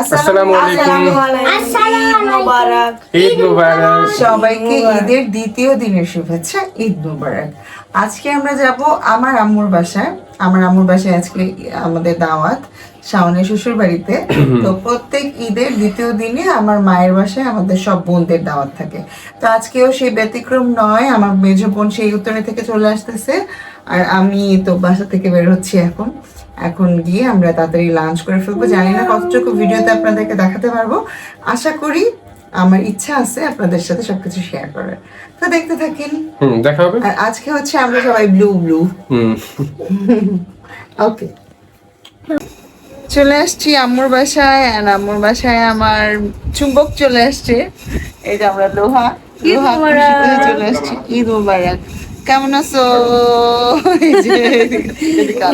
আসসালামু আলাইকুম। ঈদ মুবারক। সবাইকে ঈদের দ্বিতীয় দিনের শুভেচ্ছা, ঈদ মুবারক। আজকে আমরা যাব আমার আম্মুর বাসায়। আমার আম্মুর বাসায় আজকে আমাদের দাওয়াত শাওনের শ্বশুর বাড়িতে। তো প্রত্যেক ঈদের দ্বিতীয় দিনে আমার মায়ের বাসায় আমাদের সব বোনদের দাওয়াত থাকে। তো আজকেও সেই ব্যতিক্রম নয়। আমার মেজো বোন সেই উত্তরে থেকে চলে আসতেছে, আর আমি তো বাসা থেকে বের হচ্ছি এখন গিয়ে আমরা তাড়াতাড়ি লাঞ্চ করে ফেলবো। জানি না কতটুকু ভিডিওতে আপনাদেরকে দেখাতে পারবো, আশা করি। আমার ইচ্ছা আছে আপনাদের সাথে সবকিছু শেয়ার করার, তো দেখতে থাকেন। দেখা হবে। আর আজকে হচ্ছে আমরা সবাই ব্লু ওকে। চলে আসছি আম্মুর বাসায়, আর আম্মুর বাসায় আমার চুম্বক চলে আসছে। এই যে আমরা লোহা খুশিতে চলে আসছি। ঈদ মুবারক। কেমন আছো?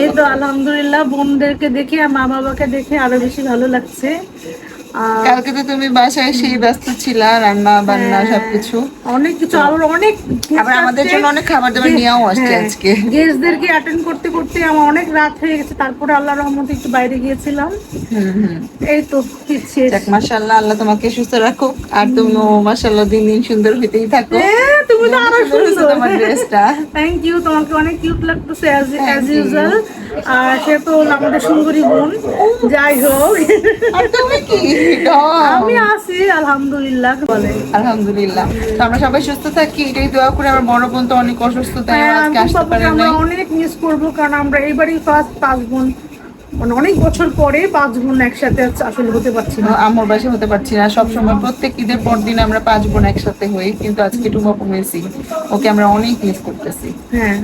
এই তো আলহামদুলিল্লাহ, বোনদেরকে দেখে আর মা বাবাকে দেখে আরো বেশি ভালো লাগছে। কালকে তো তুমি বাসায় সেই ব্যস্ত ছিলা, রান্না বান্না সবকিছু অনেক কিছু, আবার অনেক আবার আমাদের জন্য অনেক খাবার দাবার নিয়েও আসছে আজকে। গেস্টদেরকে অ্যাটেন্ড করতে করতে আমার অনেক রাত হয়ে গেছে। তারপরে আল্লাহর রহমতে একটু বাইরে গিয়েছিলাম। এই তো মাশাআল্লাহ, আল্লাহ তোমাকে সুস্থ রাখুক, আর তুমিও মাশাআল্লাহ দিন দিন সুন্দর হইতেই থাকো। তুমি তো আরো সুন্দর। তোমার ড্রেসটা থ্যাংক ইউ, তোমাকে অনেক কিউট লাগতেছে অ্যাজ ইউজুয়াল। আর সে তো আমাদের সুন্দরী বোন। যাই হোক, আর তুমি কি? আমি আছি আলহামদুলিল্লাহ। বলে আলহামদুলিল্লাহ। তো আমরা সবাই সুস্থ থাকি, এটাই দোয়া করে। আমার বড় বোন তো অনেক অসুস্থ, তাই আজকে আসতে পারে আমরা নাই। অনেক মিস করবো, কারণ আমরা এইবারই ফার্স্ট 5 বোন, মানে অনেক বছর পরে 5 বোন একসাথে আসলে হতে পারছি না। আম্মুর বাসায় হতে পারছি না সবসময়। প্রত্যেক ঈদের পর দিন আমরা 5 বোন একসাথে হই, কিন্তু আজকে টুম্বাপু মিসি, ওকে আমরা অনেক মিস করতেছি। হ্যাঁ,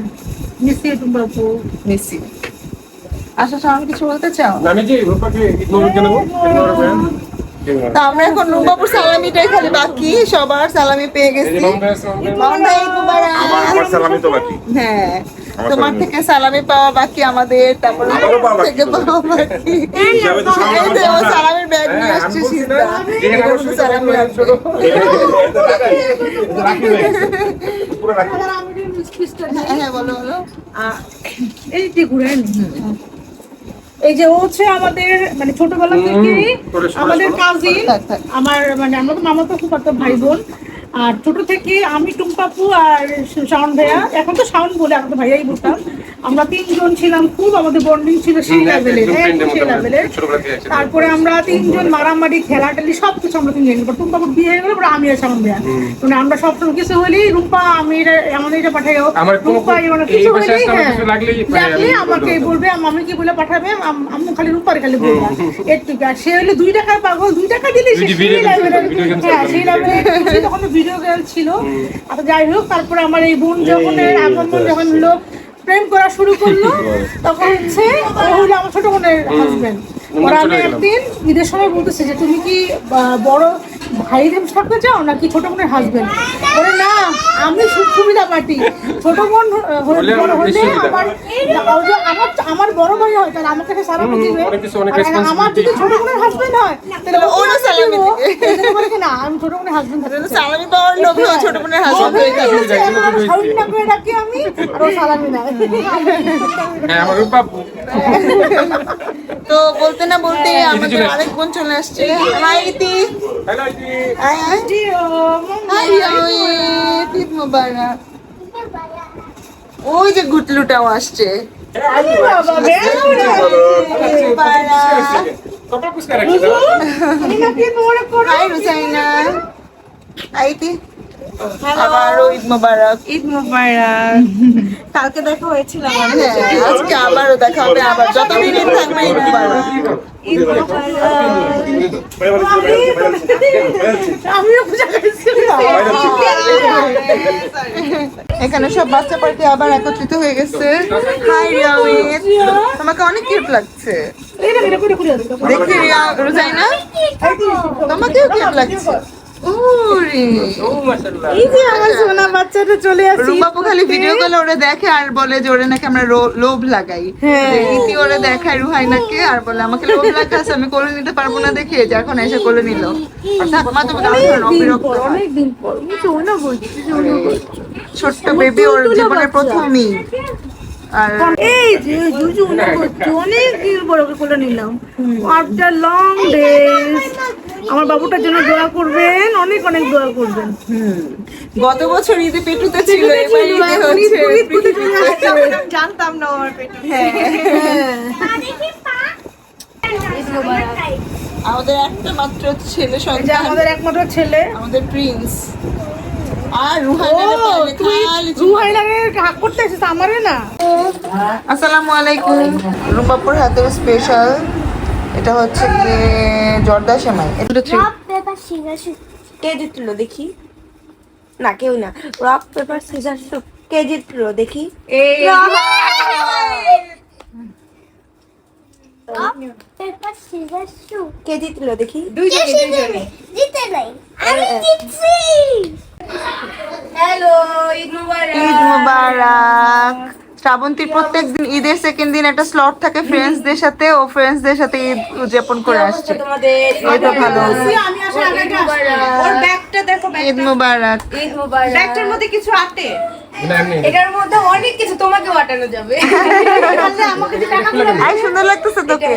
মিস ইউ টুম্বাপু, মিসি। আচ্ছা, সামনে কিছু বলতে চাও? আমি কি রূপাকে ঈদ মুবারক জানাবো? তা আমরা এখন রূপাপুর সালামিটাই খালি বাকি, সবার সালামি পেয়ে গেছি। মামুন ভাই, ঈদ মুবারক। আমার সালামি তো বাকি। হ্যাঁ, তোমার থেকে সালামি পাওয়া বাকি আমাদের, তারপর আমারও পাওয়া বাকি। থেকে পাওয়া বাকি। হিসাবে তো সালামি এই যে ও সালামির ব্যাগ নিয়ে আসছে সিজদা। এখানে আমার একটু সালামি রাখবে। পুরো রাখি। হ্যাঁ, বলো বলো। এই যে ঘুরেন, এই যে ও হচ্ছে আমাদের মানে ছোটবেলা থেকে আমাদের কাজিন। আমার মানে আমরা তো মামাতো ফুফাতো ভাই বোন। আর ছোট থেকে আমি, টুম্পাপু আর শাওন ভাইয়া, এখন তো শাওন বলে, আমরা তো ভাইয়াই বলতাম। আমরা 3 জন ছিলাম, খুব আমাদের বন্ডিং ছিল সেই লেভেলের, সেই লেভেলের। তারপরে আমরা 3 জন মারামারি, খেলাটালি সবকিছু আমরা 3 জন। টুম্পাপু বিয়ে হয়ে গেল, পরে আমি আর শাওন ভাইয়া, মানে আমরা সবসময় কিছু হলেই রূপা আমি আমাদের এটা পাঠাইও, রূপা মানে কিছু হলেই লাগলে আমাকে বলবে, আমি কি বলে পাঠাবে, আম্মু খালি রূপারে খালি বলবে একটুকু। আর সে হলো 2 টাকার পাগল, 2 টাকা দিলে সেই লেভেলের। হ্যাঁ, সেই লেভেলের তখন ভিডিও গেল ছিল। আর যাই হোক, তারপরে আমার এই বোন যখন যখন লোক প্রেম করা শুরু করলো, তখন হচ্ছে ও হলো আমার ছোট বোনের হাজবেন্ড। ওরা আমি একদিন ঈদের সময় বলতেছে যে তুমি কি বড় ভাইদের থাকতে চাও নাকি ছোট বোনের হাজবেন্ড? বলে না, আমি সুবিধা পাটি, ছোট বোন হলে আমার বড় ভাই হয় তাহলে আমাকে সারা দিবে। আমার যদি ছোট বোনের হাজবেন্ড হয় তাহলে ওরা সালামি দিবে না, আমি ছোট বোনের হাজবেন্ড থাকতে সালামি পাওয়ার লোভে ও ছোট বোনের হাজবেন্ড হয়ে গেছে। সালামি না করে ডাকি আমি, আর ও সালামি না। হ্যাঁ, আমার রূপাপু। তো বলতে না বলতে আমাদের আরেক বোন চলে আসছে। হাই ইতি। হ্যালো ইতি। হাই, ঈদ মুবারক। ওই যে গুটলুটাও আসছে। কপাল কুচকা রাখছি না? হাই রুসাইনা। হাই ইতি। আবারও ঈদ মুবারক। ঈদ মুবারক। কালকে দেখা হয়েছিল আজকে আবারও দেখা হবে, আবার যতদিন ঈদ থাকবে ঈদ মুবারক। এখানে সব বাচ্চা পার্টি আবার একত্রিত হয়ে গেছে। হাই রিয়ামিত, তোমাকে অনেক কিউট লাগছে। দেখি রুজাইনা, তোমাকেও কিউট লাগছে। আমার সোনা বাচ্চাটা চলে আসছে। রূপাপু খালি ভিডিও কলে ওরে দেখে আর বলে যে ওরে নাকি আমরা লোভ লাগাই। ইতি ওরে দেখায় রুহাইনাকে আর বলে আমাকে লোভ লাগাচ্ছে, আমি কোলে নিতে পারবো না দেখে, যে এখন এসে কোলে নিল। থাক মা, তুমি অনেকদিন পর ছোট্ট বেবি, ওর জীবনের প্রথম ঈদ। আর এই যে জুজু অনেক দিন বড় করে নিলাম আফটার লং ডেজ। আমার বাবুটার জন্য দোয়া করবেন, অনেক অনেক দোয়া করবেন। গত বছর ঈদে পেটুতে ছিল, এবার ঈদে হচ্ছে জানতাম না আমার পেটে। আমাদের একটা মাত্র ছেলে যে সন্তান, আমাদের একমাত্র ছেলে আমাদের প্রিন্স। আর রুহাইনাকে হাক করতে এসেছে, আমারে না। আসসালামু আলাইকুম। রুম্বাপুর হাতের স্পেশাল, এটা হচ্ছে কি জর্দা সেমাই। কে জিতলো দেখি? না কেউ না। রক পেপার সিজার শুট কে জিতলো দেখি? কে জিতলো দেখি? হ্যালো, ঈদ মুবারক। ঈদ মুবারক। শ্রাবন্তীর প্রত্যেকদিন ঈদের সেকেন্ড দিন একটা স্লট থাকে ফ্রেন্ডসদের সাথে, ও ফ্রেন্ডসদের সাথে ঈদ উদযাপন করে আসছে। তোমাদের এই তো ভালো। আমি আসার আগে একটা ওর ব্যাগটা দেখো, ঈদ মুবারক। ঈদ মুবারক। ব্যাগটার মধ্যে কিছু আটে, না, এমনি। এটার মধ্যে অনেক কিছু তোমাকে আটানো যাবে। আমাকে যে টাকাগুলো আই সুন্দর লাগতেছে তোকে।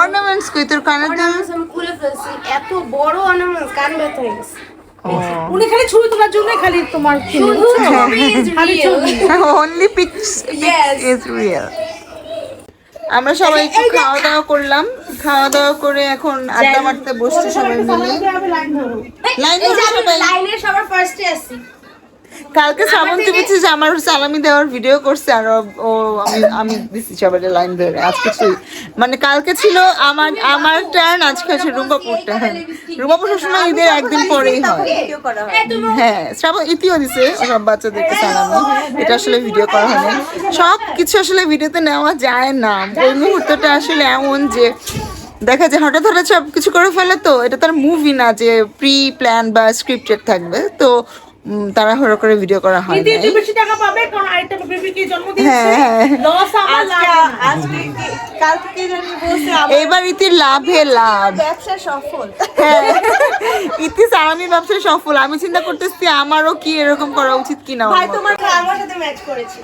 অর্নামেন্টস কই তোর কানের দুল? আমি খুলে ফেলছি, এত বড় অর্নামেন্টস কান ব্যথা হয়ে গেছে। উনি খালি ছবি তোলার জন্য খালি তোমার শুধু ছবি is real. Only pics Yes. is real. আমরা সবাই একটু খাওয়া দাওয়া করলাম, খাওয়া দাওয়া করে এখন আড্ডা মারতে বসছি সবাই মিলে। লাইন ধরো। লাইন এই যে ধরে আমি সবাই। লাইনের সবার ফার্স্টে আছি। কালকে শ্রাবন্তী বলছে যে আমার সালামি দেওয়ার ভিডিও করছে, আর ও আমি দিচ্ছি সবাই লাইন ধরে। আজকে মানে কালকে ছিল আমার টার্ন, আজকে আছে রুম্বাপুর টার্ন। রুম্বাপুর সবসময় ঈদের একদিন পরেই হয়। ভিডিও করা হয়। হ্যাঁ, শ্রাবণ ইতিও দিছে সব বাচ্চাদেরকে সালামি। এটা আসলে ভিডিও করা হয়নি, সব কিছু আসলে ভিডিওতে নেওয়া যায় না। ওই মুহূর্তটা আসলে এমন যে দেখা যায় হঠাৎ হঠাৎ সব কিছু করে ফেলে, তো এটা তার মুভি না যে প্রি প্ল্যান বা স্ক্রিপ্টেড থাকবে, তো তাড়াহুড়ো করে ভিডিও করা হয় ঈদে না। একটু বেশি টাকা পাবে কারণ আরেকটা বেবিকে জন্ম হ্যাঁ, দিয়েছে। হ্যাঁ। লস আমার লাগে না। আজকে কালকে জানি বলছে এইবার ইতির লাভে লাভ। ব্যবসা সফল। হ্যাঁ, ইতি সালামির ব্যবসা সফল। আমি চিন্তা করতেছি আমারও কি এরকম করা উচিত কিনা। ভাই তোমার আমার সাথে ম্যাচ করেছে।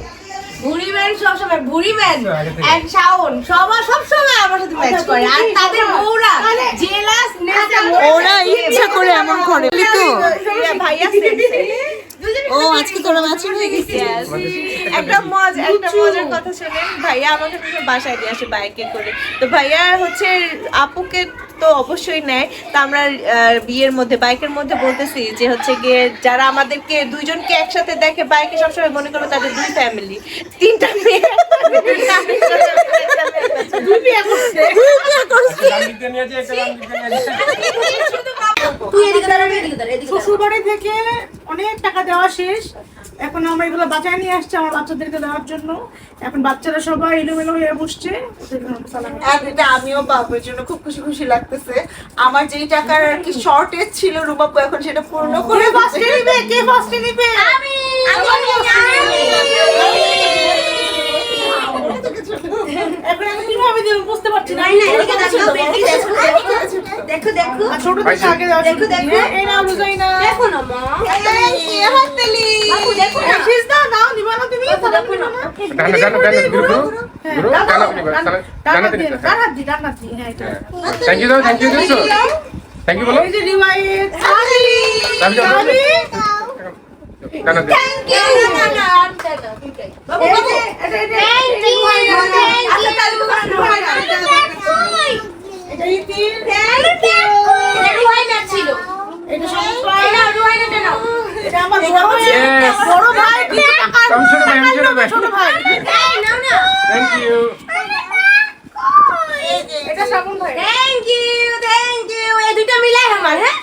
বুড়ি ম্যান সবসময় বুড়ি ম্যান এন্ড শাওন সবসময় আমার সাথে ম্যাচ করে, আর তাদের বউরা জেলাস নেতা ওরা ইচ্ছা করে এমন করে তো। ভাইয়া ও আজকে তোরা ম্যাচিং হয়ে গেছে। একটা মজার কথা শুনেন। ভাইয়া আমাকে বাসায় দিয়ে আসে বাইকে করে, তো ভাইয়া হচ্ছে আপুকে তো অবশ্যই নেয়। তো আমরা বিয়ের মধ্যে বাইকের মধ্যে বলতেছি যে হচ্ছে গিয়ে যারা আমাদেরকে দুইজনকে একসাথে দেখে বাইকে সবসময় মনে করবে তাদের দুই ফ্যামিলি, তিনটা মেয়ে। গান দিতে নিয়ে যে একটা গান দিতে নিয়ে যে। শ্বশুর বাড়ি থেকে অনেক টাকা দেওয়া শেষ, এখন আমরা এগুলো বাঁচায় নিয়ে আসছি আমার বাচ্চাদেরকে দেওয়ার জন্য। এখন বাচ্চারা সবাই এলোমেলো হয়ে বসছে। আর এটা আমিও বাবুর জন্য খুব খুশি খুশি লাগতেছে। আমার যেই টাকার আর কি শর্টেজ ছিল, রুবাপু এখন সেটা পূর্ণ করে ফার্স্টে নিবে, কে ফার্স্টে নিবে? এখন আমি কিভাবে দেব বুঝতে পারছি না। দেখো দেখো আর ছোট থেকে আগে দেওয়া শুরু করি। এই নাও রুজাইনা। দেখো না মা, হাততালি। দেখো না, শেষ দাও, নাও নিবা না তুমি? দেখো না। ডানা গুরু গুরু ডানা দিবা ডানা দিবা। ডানাত দি, হ্যাঁ এটা। থ্যাংক ইউ দিছো। থ্যাংক ইউ বলো। এই যে রিওয়ায়েত ডানা দিবা। ডানা দিবা। এটা ইতির, এটা সংস্কার, এটা আমার বড় ভাই। Yes. বড় ভাই কিছু টাকা আমি ছোট ভাই, আমি ছোট ভাই। ছোট ভাই। Thank you. এটা শ্রাবণ ভাই। থ্যাংক ইউ এই দুইটা মিলাই আমার। হ্যাঁ,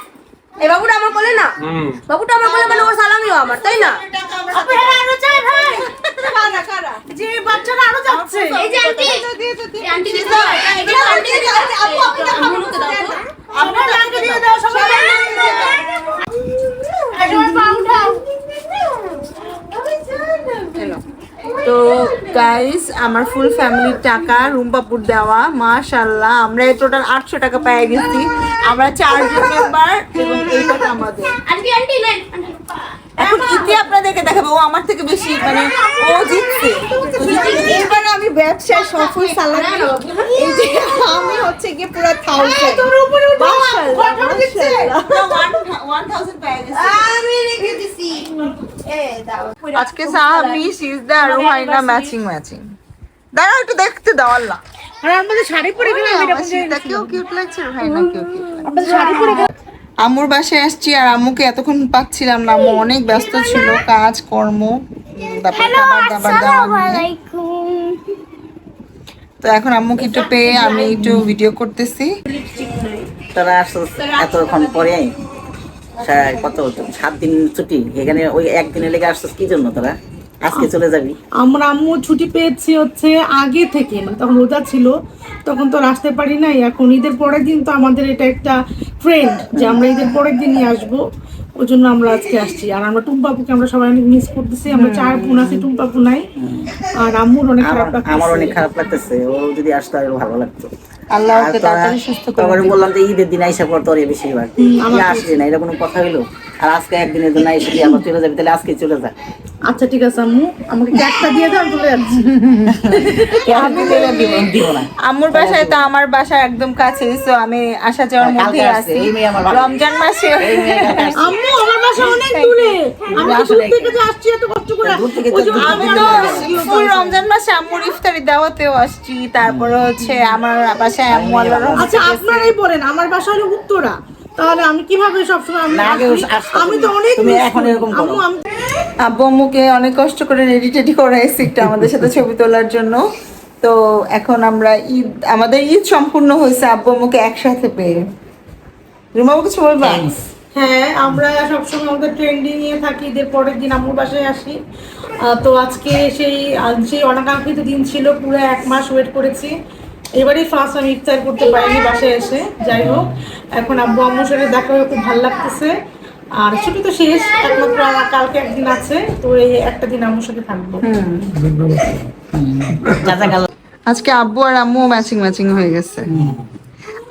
এই বাবুটা আমার বলে না, বাবুটা আমার বলে মানে ওর সালামিও আমার, তাই না? আপনারা আরো চাই ভাই। কারা যে বাচ্চারা আরো যাচ্ছে। এই যে আন্টি আন্টি দিছো, এটা আন্টি দিছো। আপু আপনি আমাকে দাও তো। আপনারা আগে দিয়ে দাও সবাই। একবার পা উঠাও। তো গাইস, আমার ফুল ফ্যামিলির টাকা রুম্বাপুর দেওয়া, মাশাআল্লাহ। আমরা টোটাল 800 টাকা পেয়ে গেছি। আমরা 4 জন মেম্বার এবং এই টাকা আমাদের। আন্টি নেন এখন ইতি আপনাদেরকে দেখাবো, ও আমার থেকে বেশি মানে ও জিতছে। এবার আমি ব্যবসায় সফল সালামি। এই যে আমি হচ্ছে গিয়ে পুরো 1000 তোর উপরে আজকে সাহাবি সিজদা আর রুহাইনা ম্যাচিং ম্যাচিং। দাঁড়াও একটু দেখতে দাও আল্লাহ। আর আমাদের শাড়ি পরে গেলে আমি এরকম যে সিজদাকেও কিউট লাগছে, রুহাইনা কিউট। আমাদের শাড়ি পরে গেলে আম্মুর বাসায় আসছি আর আম্মুকে এতক্ষণ পাচ্ছিলাম না, আম্মু অনেক ব্যস্ত ছিল কাজ কর্ম, তারপর খাবার দাবার দেওয়া নিয়ে। তো এখন আম্মুকে একটু পেয়ে আমি একটু ভিডিও করতেছি। তারা আসছো এতক্ষণ পরে, কত 7 দিন ছুটি, এখানে ওই একদিনে লেগে আসছো কি জন্য? তোরা আজকে চলে যাবি? আমরা আম্মু ছুটি পেয়েছি হচ্ছে আগে থেকে, মানে তখন রোজা ছিল, তখন তো আর আসতে পারি নাই। এখন ঈদের পরের দিন তো আমাদের এটা একটা ট্রেন্ড যে আমরা ঈদের পরের দিনই আসবো, ওই জন্য আমরা আজকে আসছি। আর আমরা টুম্পাপুকে আমরা সবাই অনেক মিস করতেছি, আমরা 4 বোন আছি, টুম্পাপু নাই। আর আম্মুর অনেক খারাপ লাগছে। আমার অনেক খারাপ লাগতেছে, ও যদি আসতো আরো ভালো লাগতো। আল্লাহ আর ওকে তাড়াতাড়ি সুস্থ করে তারপরে দিক। বললাম যে ঈদের দিন আইসা পর তোর বেশিরভাগ আসলি না, এটা কোনো কথা হইলো? আর আজকে একদিনের জন্য এসে কি আবার চলে যাবি? তাহলে আজকে চলে যা। আচ্ছা ঠিক আছে আম্মু, আমাকে কেকটা দিয়ে দাও, চলে যাচ্ছি। আমি দিব না। আম্মুর বাসায় তো আমার বাসা একদম কাছে, তো আমি আসা যাওয়ার মধ্যে কালকে আসছে, আছি। এই মেয়ে আমার বাসা। রমজান মাসে আম্মু আমার বাসা অনেক দূরে, আমি তো দূর থেকে যে আসছি এত কষ্ট করে। দূর থেকে ওই যে আমি তো ফুল রমজান মাসে আম্মুর ইফতারি দাওয়াতেও আসছি, তারপরে হচ্ছে আমার বাসায় আম্মু আল্লাহর রহমতে আচ্ছা আপনারাই বলেন, আমার বাসা হলো উত্তরা, তাহলে আমি কিভাবে সবসময় না, আগে আসতো আমি তো অনেক তুমি miss এখন করি। এরকম করো। আম্মু আমি আব্বু আম্মুকে অনেক কষ্ট করে রেডি টেডি করাইছি একটু আমাদের সাথে ছবি তোলার জন্য। তো এখন আমরা আমাদের ঈদ সম্পূর্ণ হয়েছে আব্বু আম্মুকে একসাথে পেয়ে। রুমাবু কিছু বলবা? হ্যাঁ, আমরা সবসময় আমাদের ট্রেন্ডিং নিয়ে থাকি, ঈদের পরের দিন আম্মুর বাসায় আসি। তো আজকে সেই অনাকাঙ্ক্ষিত দিন ছিল, পুরো 1 মাস ওয়েট করেছি। এবারেই ফার্স্ট আমি ইফতার করতে পারিনি বাসায় এসে। যাই হোক, এখন আব্বু আম্মুর সাথে দেখা হয়ে খুব ভালো লাগতেছে। আর ছুটি তো শেষ, একমাত্র আমার কালকে একদিন আছে, তো এই একটা দিন আম্মুর সাথে থাকবো। আজকে আব্বু আর আম্মু ম্যাচিং ম্যাচিং হয়ে গেছে।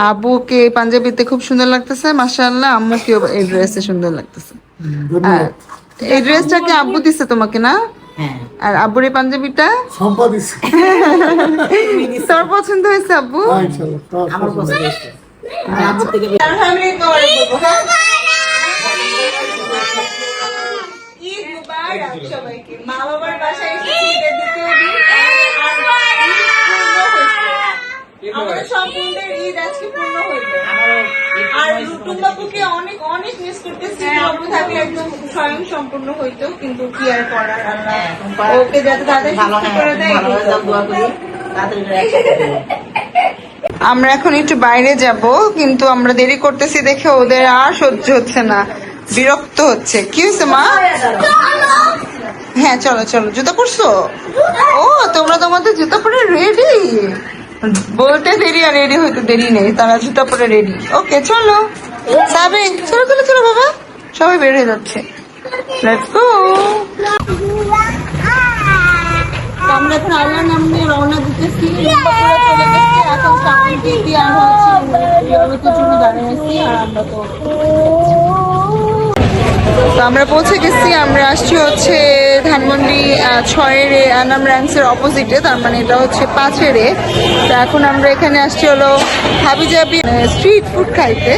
আব্বুকে পাঞ্জাবিতে খুব সুন্দর লাগতেছে মাশাআল্লাহ, আম্মুকেও এই ড্রেসে সুন্দর লাগতেছে। আর এই ড্রেসটা কি আব্বু দিছে তোমাকে না? আর আব্বুর এই পাঞ্জাবিটা তোর পছন্দ হয়েছে আব্বু? আমার পছন্দ হয়েছে। ঈদ মুবারক সবাইকে। মা বাবার বাসায় এসেছি ঈদের দ্বিতীয় দিন, আমাদের সম্পূর্ণের ঈদ আজকে পূর্ণ হইল। আর টুম্বাপুকে অনেক অনেক মিস করতেছি, বাবু থাকলে একদম স্বয়ং সম্পূর্ণ হইতো, কিন্তু কি আর করার, আল্লাহ ওকে যাতে তাদের সুস্থ করে দেয়। আমরা এখন একটু বাইরে যাব, কিন্তু আমরা দেরি করতেছি দেখে ওদের আর সহ্য হচ্ছে না, বিরক্ত হচ্ছে। কি হয়েছে মা? হ্যাঁ চলো চলো, জুতো পরছো? ও তোমরা তোমাদের জুতো পরে রেডি? বলতে দেরি আর রেডি হইতে দেরি নেই, তারা জুতো পরে রেডি। ওকে চলো সাবে, চলো চলো চলো বাবা, সবাই বের হয়ে যাচ্ছে। Let's go. আমরা এখন আল্লাহর নাম নিয়ে রওনা দিতেছি। চলে গেছে, এখন সামনে দিদি আর হচ্ছে জন্য দাঁড়িয়ে আছি। আর আমরা তো আমরা পৌঁছে গেছি। আমরা আসছি হচ্ছে ধানমন্ডি 6-এর আনাম র্যাঙ্কসের অপোজিটে, তার মানে এটা হচ্ছে 5-এর। তো এখন আমরা এখানে আসছি হলো হাবিজাবি স্ট্রিট ফুড খাইতে।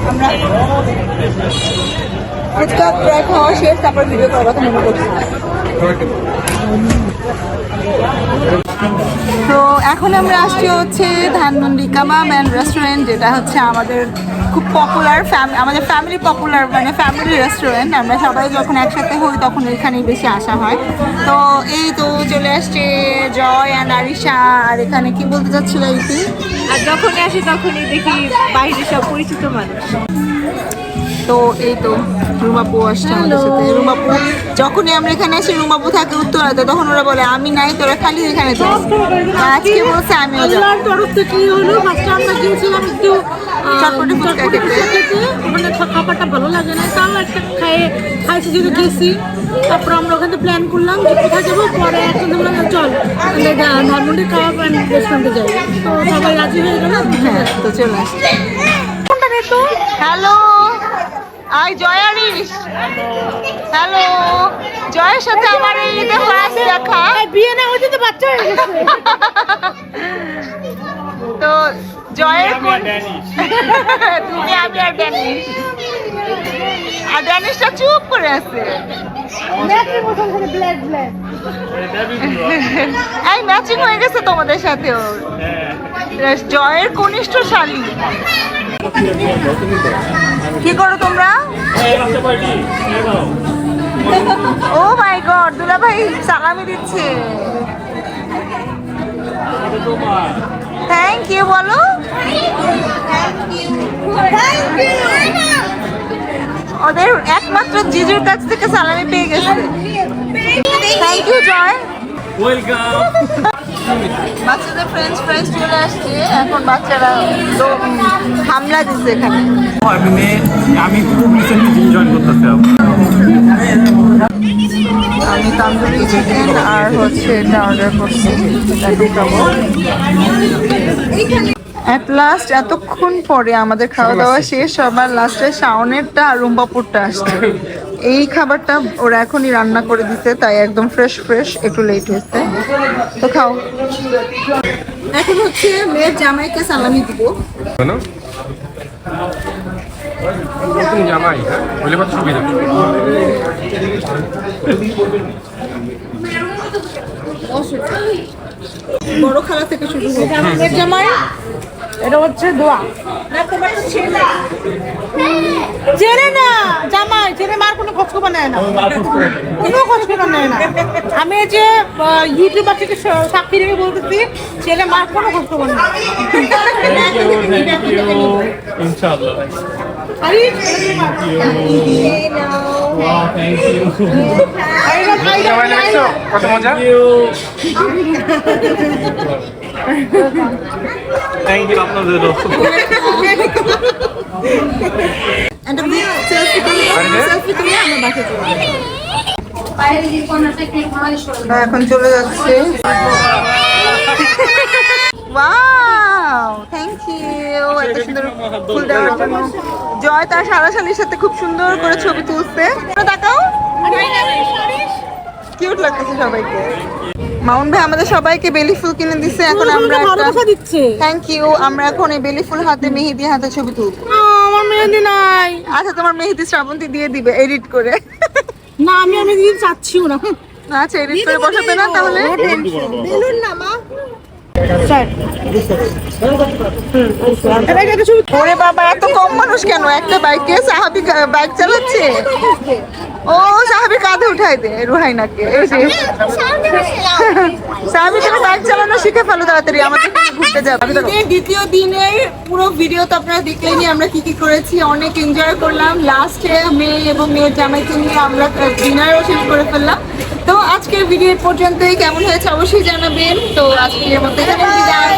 আমরা ফুচকা প্রায় খাওয়া শেষ, তারপর ভিডিও করার কথা মনে করছি। তো এখন আমরা আসছি হচ্ছে ধানমন্ডি কাবাব অ্যান্ড রেস্টুরেন্ট, যেটা হচ্ছে আমাদের খুব পপুলার, আমাদের ফ্যামিলি পপুলার, মানে ফ্যামিলি রেস্টুরেন্ট। আমরা সবাই যখন একসাথে হই তখন এখানেই বেশি আসা হয়। তো এই তো চলে আসছে জয় অ্যান্ড আরিশা। আর এখানে কি বলতে চাচ্ছিল ইতি? আর যখনই আসি তখনই দেখি বাইরে সব পরিচিত মানুষ। তো এই তো রুমাপু আসছে আমাদের সাথে। রুমাপু যখনই আমরা এখানে আসি, রুমাপু থাকে উত্তরাতে, তখন ওরা বলে আমি নাই, তোরা খালি এখানে যাস। আজকে বলছে আমিও যাবো। আল্লাহর তরফ থেকে কি হলো, ফার্স্টে আমরা গিয়েছিলাম একটু চটপটি ফুচকা খেতে। ওখানে খাবারটা ভালো লাগে না, তাও একটা খাইছি যেটা গেছি। তারপর আমরা ওখানে প্ল্যান করলাম যে কোথায় যাবো, পরে একসাথে বললাম চল ধানমন্ডি কাবাব অ্যান্ড রেস্টুরেন্টে যাই। তো সবাই রাজি হয়ে গেল। হ্যাঁ তো চলে আসছে। তো। Hello, I জয়ারিশ। হ্যালো, জয়ের সাথে আমার এই ঈদে ফার্স্ট দেখা। বিয়ে না হয়েছে তো বাচ্চা হয়ে গেছে। তো জয়ের তুমি আমি আর ড্যানিশ, আর ড্যানিশটা চুপ করে আছে। এই ম্যাচিং হয়ে গেছে তোমাদের সাথেও। জয়ের কনিষ্ঠ শালী। কি করো তোমরা? ও মাই গড, দুলা ভাই সালামি দিচ্ছে। থ্যাংক ইউ বলো। ওদের একমাত্র জিজুর কাছ থেকে সালামি পেয়ে গেছে। থ্যাংক ইউ জয়। বাচ্চাদের ফ্রেন্ডস চলে আসছে, এখন বাচ্চারা তো হামলা দিচ্ছে এখানে। আমি খুব রিসেন্টলি জিম জয়েন করতেছি। আমি তান্দুরি চিকেন আর হচ্ছে এটা অর্ডার করছি, অ্যাট লাস্ট এতক্ষণ পরে আমাদের খাওয়া দাওয়া শেষ। সবার লাস্টে শাওনেরটা আর রুম্বাপুরটা আসছে। এই খাবারটা ওরা এখনই রান্না করে দিতে, তাই একদম ফ্রেশ, একটু লেট হয়েছে। তো খাও। এখন হচ্ছে মেয়ের জামাইকে সালামি দিব। নতুন জামাই, হ্যাঁ বলে কত সুবিধা। বড় খালা থেকে শুরু হবে। মেয়ের জামাই, এটা হচ্ছে দোয়া। জেনে না জামাই, জেনে মার কোনো খোঁজ খবর নেয় না, কোনো খোঁজ খবর নেয় না। আমি এই যে ইউটিউবার থেকে সাক্ষী রেখে বলতেছি, ছেলে মার কোনো খোঁজ খবর নেয়। ইনশাআল্লাহ। আরে জামাই লাগছো, কত মজা। থ্যাংক ইউ আপনাদেরও। এখন চলে যাচ্ছে। ওয়াও, থ্যাংক ইউ এত সুন্দর ফুল দেওয়ার জন্য। জয় তার সারাশালির সাথে খুব সুন্দর করে ছবি তুলছে। তাকাও, কিউট লাগতেছে সবাইকে। মাউন ভাই আমাদের সবাইকে বেলি ফুল কিনে দিচ্ছে। এখন আমরা ভালোবাসা দিচ্ছে। Thank you. আমরা এখন এই বেলি ফুল হাতে মেহেদি হাতে ছবি তুলবো। আমার মেহেদি নাই। আচ্ছা, তোমার মেহেদি শ্রাবন্তী দিয়ে দিবে এডিট করে। না, আমি দিন চাচ্ছিও না। আচ্ছা, এডিট করে বসাবে না তাহলে? বেলুন না মা। ওরে বাবা, এত কম মানুষ কেন একটা বাইকে? সাহাবি বাইক চালাচ্ছে। ও সাহাবি কাঁধে উঠাই দে রুহাইনাকে। এই যে সাহাবি, তুমি বাইক চালানো শিখে ফেলো তাড়াতাড়ি, আমাদের ঘুরতে যাবে। দ্বিতীয় দিনের পুরো ভিডিও তো আপনারা দেখলেনি আমরা কি কি করেছি। অনেক এনজয় করলাম। লাস্টে মেয়ে এবং মেয়ের জামাইকে নিয়ে আমরা ডিনারও শেষ করে ফেললাম। তো আজকের ভিডিও পর্যন্তই। কেমন হয়েছে অবশ্যই জানাবেন। তো আজকের মতো এখানে বিদায়।